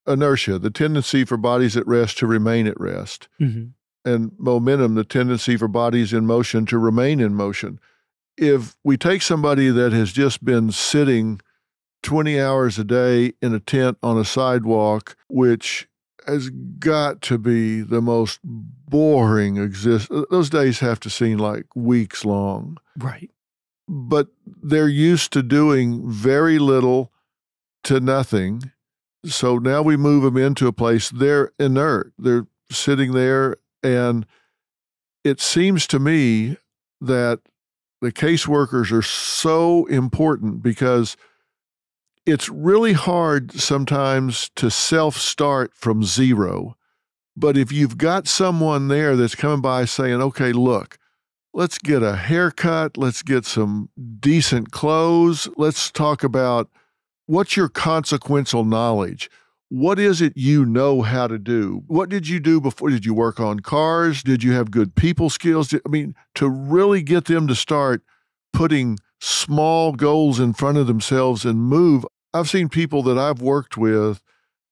inertia, the tendency for bodies at rest to remain at rest, and momentum, the tendency for bodies in motion to remain in motion. If we take somebody that has just been sitting 20 hours a day in a tent on a sidewalk, which has got to be the most boring those days have to seem like weeks long. Right. But they're used to doing very little to nothing. So now we move them into a place, they're inert. They're sitting there, and it seems to me that the caseworkers are so important because it's really hard sometimes to self-start from zero. But if you've got someone there that's coming by saying, okay, look, let's get a haircut, let's get some decent clothes, let's talk about what's your consequential knowledge? What is it you know how to do? What did you do before? Did you work on cars? Did you have good people skills? I mean, to really get them to start putting small goals in front of themselves and move. I've seen people that I've worked with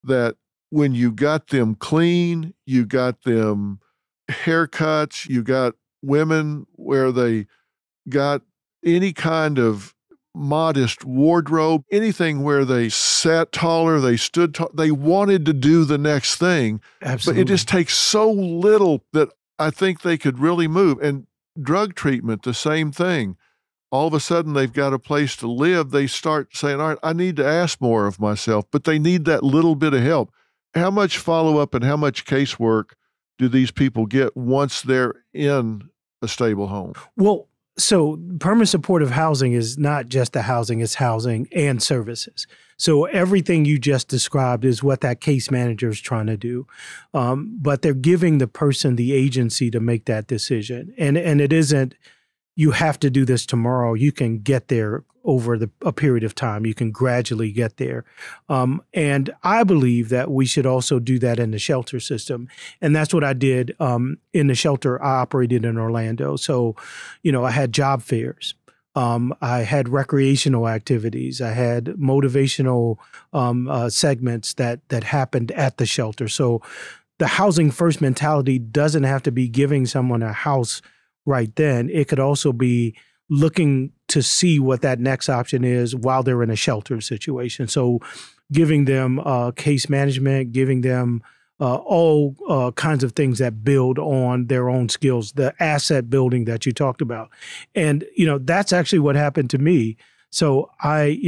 that when you got them clean, you got them haircuts, you got women where they got any kind of modest wardrobe, anything where they sat taller, they stood tall, they wanted to do the next thing. Absolutely. But it just takes so little that I think they could really move. And drug treatment, the same thing. All of a sudden they've got a place to live. They start saying, all right, I need to ask more of myself, but they need that little bit of help. How much follow-up and how much casework do these people get once they're in a stable home? Well, so permanent supportive housing is not just the housing, it's housing and services. So everything you just described is what that case manager is trying to do. But they're giving the person the agency to make that decision. And it isn't, you have to do this tomorrow. You can get there over a period of time. You can gradually get there. And I believe that we should also do that in the shelter system. And that's what I did in the shelter I operated in Orlando. So, I had job fairs. I had recreational activities. I had motivational segments that happened at the shelter. So the housing first mentality doesn't have to be giving someone a house right then. It could also be looking to see what that next option is while they're in a shelter situation. So giving them case management, giving them all kinds of things that build on their own skills, the asset building that you talked about. And, that's actually what happened to me. So I,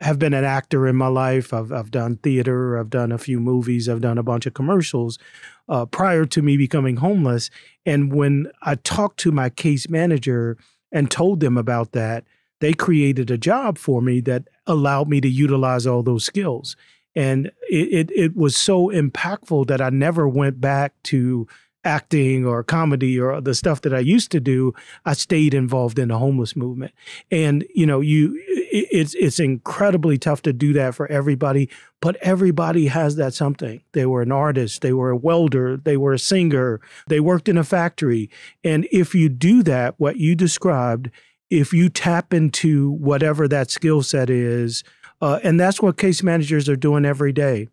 have been an actor in my life. I've done theater. I've done a few movies. I've done a bunch of commercials prior to me becoming homeless. And when I talked to my case manager and told them about that, they created a job for me that allowed me to utilize all those skills. And it was so impactful that I never went back to acting or comedy or the stuff that I used to do. I stayed involved in the homeless movement. And, it's incredibly tough to do that for everybody, but everybody has that something. They were an artist, they were a welder, they were a singer, they worked in a factory. And if you do that, what you described, if you tap into whatever that skill set is, and that's what case managers are doing every day.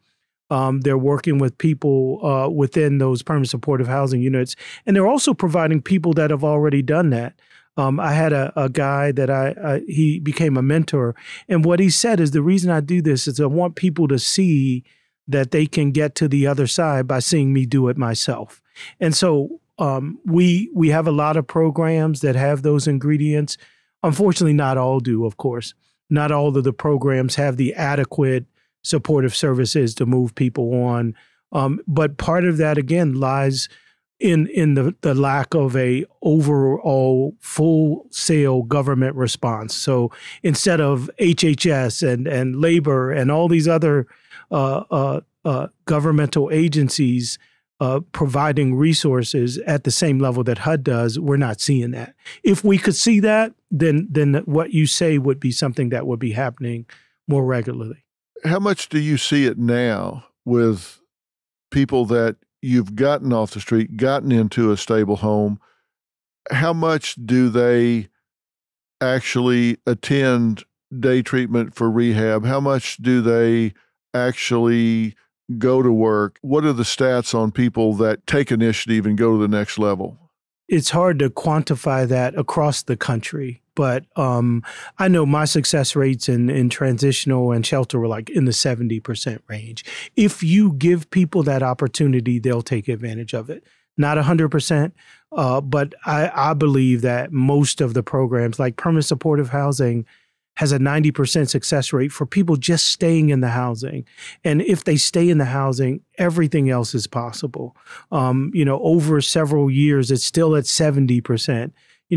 They're working with people within those permanent supportive housing units, and they're also providing people that have already done that. I had a guy that he became a mentor, and what he said is the reason I do this is I want people to see that they can get to the other side by seeing me do it myself. And so we have a lot of programs that have those ingredients. Unfortunately, not all do, of course. Not all of the programs have the adequate supportive services to move people on. But part of that, again, lies in the lack of a overall full-sail government response. So instead of HHS and labor and all these other governmental agencies providing resources at the same level that HUD does, we're not seeing that. If we could see that, then what you say would be something that would be happening more regularly. How much do you see it now with people that you've gotten off the street, gotten into a stable home? How much do they actually attend day treatment for rehab? How much do they actually go to work? What are the stats on people that take initiative and go to the next level? It's hard to quantify that across the country, but I know my success rates in transitional and shelter were like in the 70% range. If you give people that opportunity, they'll take advantage of it. Not 100%, but I believe that most of the programs, like permanent supportive housing, has a 90% success rate for people just staying in the housing. And if they stay in the housing, everything else is possible. Over several years, it's still at 70%.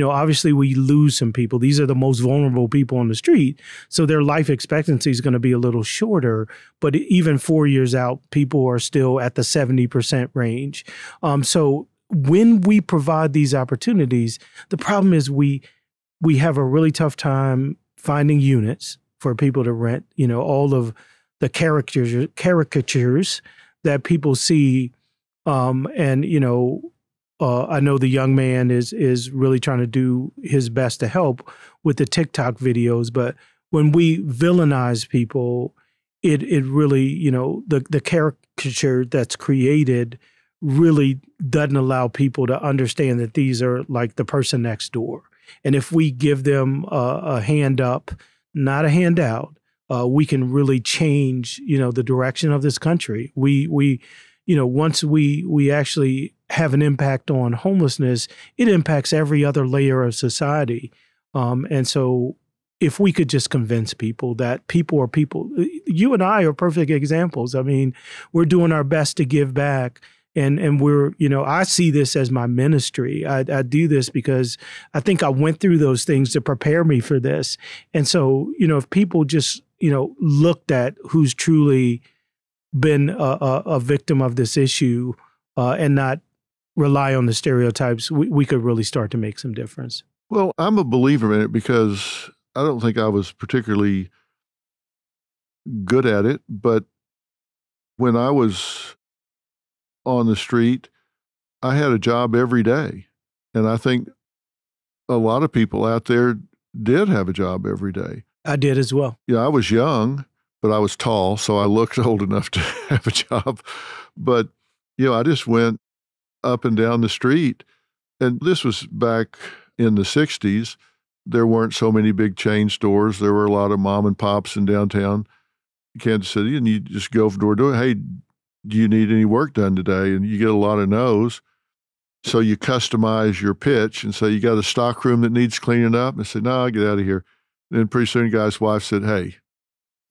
Obviously we lose some people. These are the most vulnerable people on the street. So their life expectancy is going to be a little shorter. But even 4 years out, people are still at the 70% range. So when we provide these opportunities, the problem is we have a really tough time finding units for people to rent. All of the caricatures that people see. I know the young man is really trying to do his best to help with the TikTok videos. But when we villainize people, it really, the caricature that's created really doesn't allow people to understand that these are like the person next door. And if we give them a hand up, not a handout, we can really change, the direction of this country. Once we actually have an impact on homelessness, it impacts every other layer of society. And so if we could just convince people that people are people, you and I are perfect examples. I mean, we're doing our best to give back. And we're, I see this as my ministry. I do this because I think I went through those things to prepare me for this. And so, if people just, looked at who's truly been a victim of this issue and not rely on the stereotypes, we could really start to make some difference. Well, I'm a believer in it because I don't think I was particularly good at it. But when I was on the street, I had a job every day. And I think a lot of people out there did have a job every day. I did as well. Yeah, I was young, but I was tall, so I looked old enough to have a job. But, I just went up and down the street. And this was back in the 60s. There weren't so many big chain stores. There were a lot of mom and pops in downtown Kansas City, and you just go from door to door. Hey, do you need any work done today? And you get a lot of no's. So you customize your pitch and say, you got a stock room that needs cleaning up? And I said, no, get out of here. And then pretty soon the guy's wife said, hey,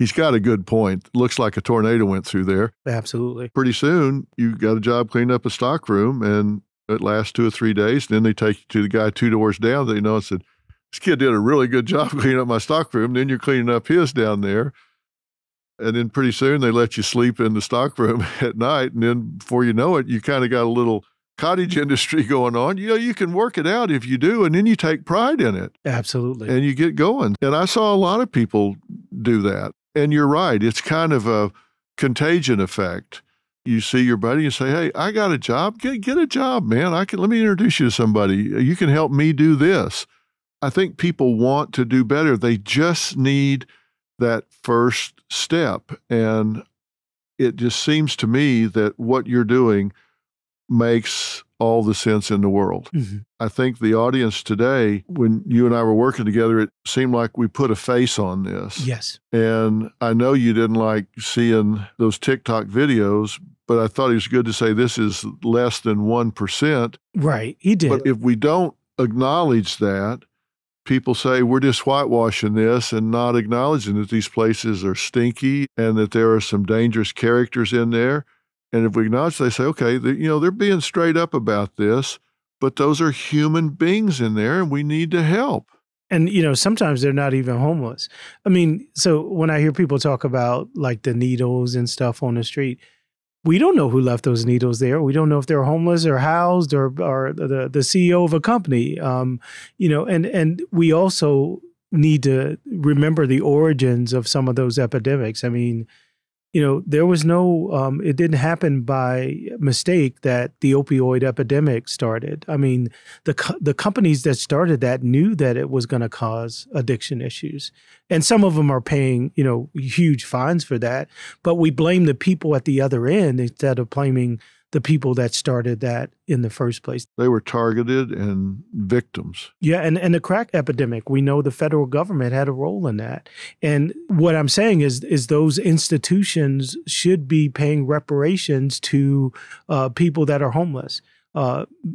he's got a good point. Looks like a tornado went through there. Absolutely. Pretty soon you got a job cleaning up a stock room, and it lasts 2 or 3 days. And then they take you to the guy 2 doors down. They and said, this kid did a really good job cleaning up my stock room. Then you're cleaning up his down there. And then pretty soon they let you sleep in the stockroom at night. And then before you know it, you kind of got a little cottage industry going on. You can work it out if you do, and then you take pride in it. Absolutely. And you get going. And I saw a lot of people do that. And you're right. It's kind of a contagion effect. You see your buddy and say, hey, I got a job. Get a job, man. Let me introduce you to somebody. You can help me do this. I think people want to do better. They just need that first step. And it just seems to me that what you're doing makes all the sense in the world. Mm-hmm. I think the audience today, when you and I were working together, it seemed like we put a face on this. Yes. And I know you didn't like seeing those TikTok videos, but I thought it was good to say this is less than 1%. Right. He did. But if we don't acknowledge that, people say we're just whitewashing this and not acknowledging that these places are stinky and that there are some dangerous characters in there. And if we acknowledge, they say, okay, they're being straight up about this, but those are human beings in there and we need to help. And, sometimes they're not even homeless. I mean, so when I hear people talk about like the needles and stuff on the street, we don't know who left those needles there. We don't know if they're homeless or housed or the CEO of a company. And we also need to remember the origins of some of those epidemics. I mean, there was no, it didn't happen by mistake that the opioid epidemic started. I mean, the companies that started that knew that it was going to cause addiction issues. And some of them are paying, huge fines for that. But we blame the people at the other end instead of blaming the people that started that in the first place. They were targeted and victims. Yeah, and the crack epidemic, we know the federal government had a role in that. And what I'm saying is those institutions should be paying reparations to people that are homeless.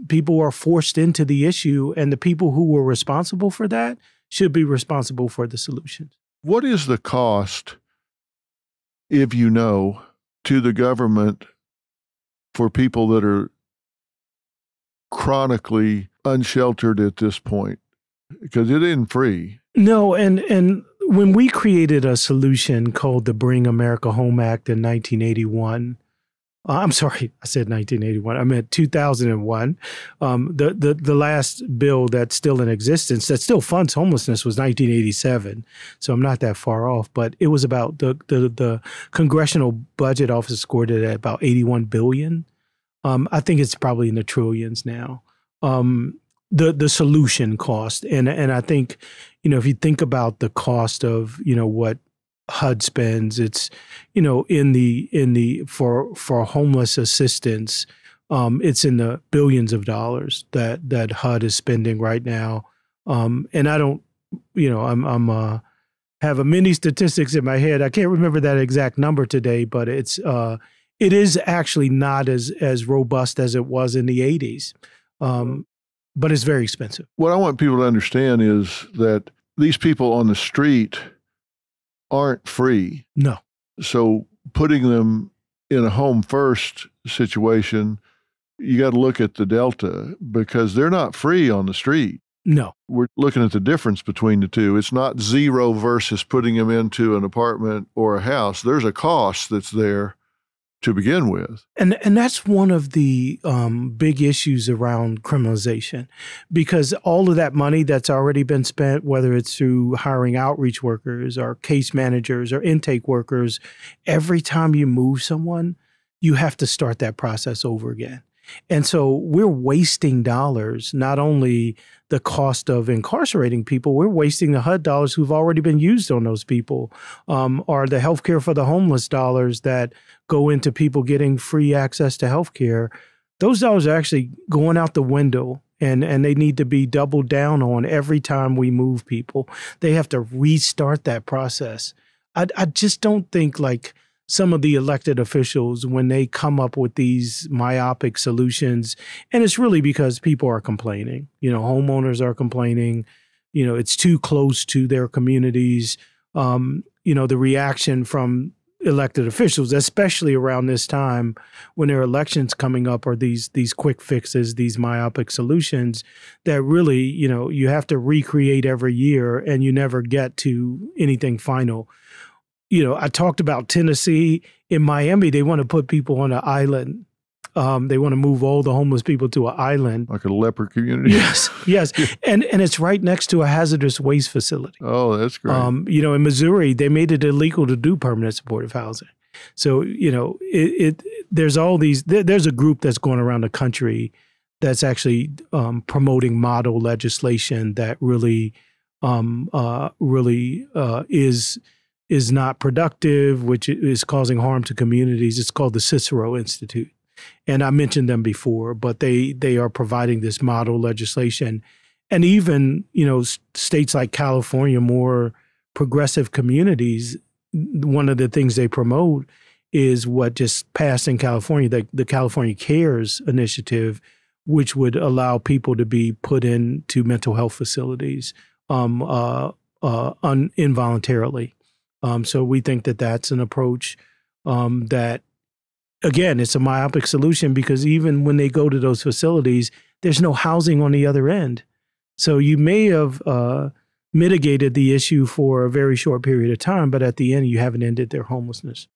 People are forced into the issue, and the people who were responsible for that should be responsible for the solutions. What is the cost, if you know, to the government for people that are chronically unsheltered at this point? Because it isn't free. No, and when we created a solution called the Bring America Home Act in 1981, I'm sorry, I said 1981. I meant 2001. The last bill that's still in existence, that still funds homelessness, was 1987. So I'm not that far off. But it was about the Congressional Budget Office scored it at about $81 billion. I think it's probably in the trillions now. The solution cost, and I think, if you think about the cost of what HUD spends, it's for homeless assistance, it's in the billions of dollars that HUD is spending right now. And I don't, I'm have a many statistics in my head. I can't remember that exact number today, but it is actually not as robust as it was in the 80s. But it's very expensive. What I want people to understand is that these people on the street aren't free. No. So putting them in a home first situation, you got to look at the delta, because they're not free on the street. No. We're looking at the difference between the two. It's not zero versus putting them into an apartment or a house. There's a cost that's there to begin with. And that's one of the big issues around criminalization, because all of that money that's already been spent, whether it's through hiring outreach workers or case managers or intake workers, every time you move someone, you have to start that process over again. And so we're wasting dollars, not only the cost of incarcerating people, we're wasting the HUD dollars who've already been used on those people, or the healthcare for the homeless dollars that go into people getting free access to healthcare. Those dollars are actually going out the window, and they need to be doubled down on every time we move people. They have to restart that process. I just don't think like some of the elected officials, when they come up with these myopic solutions, and it's really because people are complaining, homeowners are complaining, it's too close to their communities. The reaction from elected officials, especially around this time when there are elections coming up, are these quick fixes, these myopic solutions that really, you have to recreate every year and you never get to anything final. I talked about Tennessee. In Miami, they want to put people on an island. They want to move all the homeless people to an island. Like a leper community? Yes. And it's right next to a hazardous waste facility. Oh, that's great. In Missouri, they made it illegal to do permanent supportive housing. So, there's all these, there's a group that's going around the country that's actually promoting model legislation that really is not productive, which is causing harm to communities. It's called the Cicero Institute. And I mentioned them before, but they are providing this model legislation. And even, states like California, more progressive communities, one of the things they promote is what just passed in California, the California Cares Initiative, which would allow people to be put into mental health facilities involuntarily. So we think that that's an approach that, again, it's a myopic solution, because even when they go to those facilities, there's no housing on the other end. So you may have mitigated the issue for a very short period of time, but at the end, you haven't ended their homelessness.